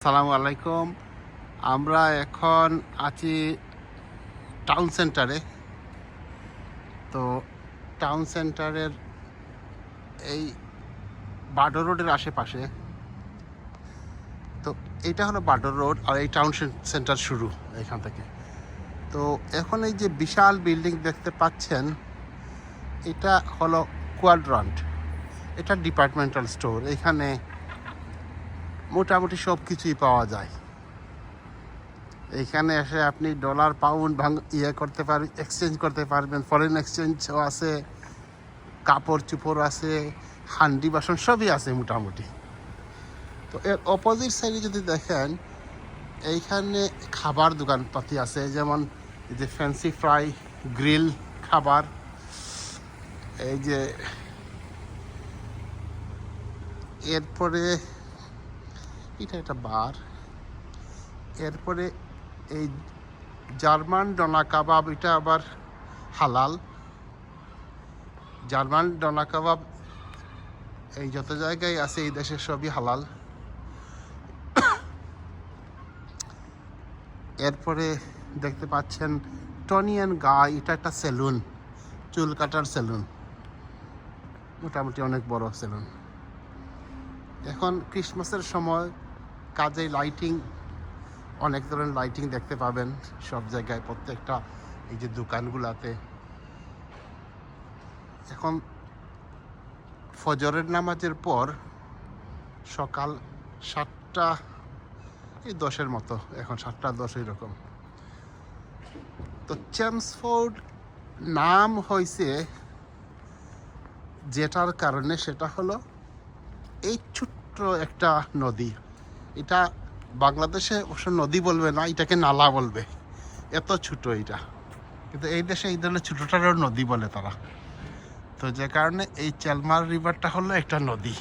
আসসালামু আলাইকুম। আমরা এখন আছি টাউন সেন্টারে। তো টাউন সেন্টারের এই বাডর রোডের আশেপাশে। তো এইটা হলো বাডর রোড আর এই টাউন সেন্টার শুরু এখান থেকে। তো এখন এই যে বিশাল বিল্ডিং দেখতে পাচ্ছেন, এটা হলো কোয়াড্রান্ট। এটা ডিপার্টমেন্টাল স্টোর। এখানে মোটামুটি সব কিছুই পাওয়া যায়। এইখানে এসে আপনি ডলার পাউন্ড করতে পারবেন, এক্সচেঞ্জ করতে পারবেন। ফরেন এক্সচেঞ্জও আছে, কাপড় চোপড় আছে, হান্ডি বাসন সবই আছে মোটামুটি। তো এর অপোজিট সাইডে যদি দেখেন, এইখানে খাবার দোকানপাতি আছে, যেমন এই যে ফ্যান্সি ফ্রাই, গ্রিল খাবার, এই যে এরপরে এটা একটা বার। এরপরে এই জার্মান ডোনা কাবাব, এটা আবার হালাল। জার্মান ডোনা কাবাব এই যত জায়গায় আছে এই দেশের সবই হালাল। এরপরে দেখতে পাচ্ছেন টনি অ্যান্ড গাই, এটা একটা সেলুন, চুল কাটার সেলুন, মোটামুটি অনেক বড় সেলুন। এখন ক্রিসমাসের সময়, কাজেই লাইটিং, অনেক ধরনের লাইটিং দেখতে পাবেন সব জায়গায়, প্রত্যেকটা এই যে দোকানগুলাতে। এখন ফজরের নামাজের পর সকাল 7:10 মতো, এখন 7:10 এরকম। তো চেমসফোর্ড নাম হয়েছে যেটার কারণে, সেটা হলো এই ছোট্ট একটা নদী। এটা বাংলাদেশে অবশ্য নদী বলবে না, এটাকে নালা বলবে, এত ছোট এটা। কিন্তু এই দেশে এই ধরনের ছোটোটারও নদী বলে তারা। তো যে কারণে এই চেলমার রিভারটা হলো একটা নদী।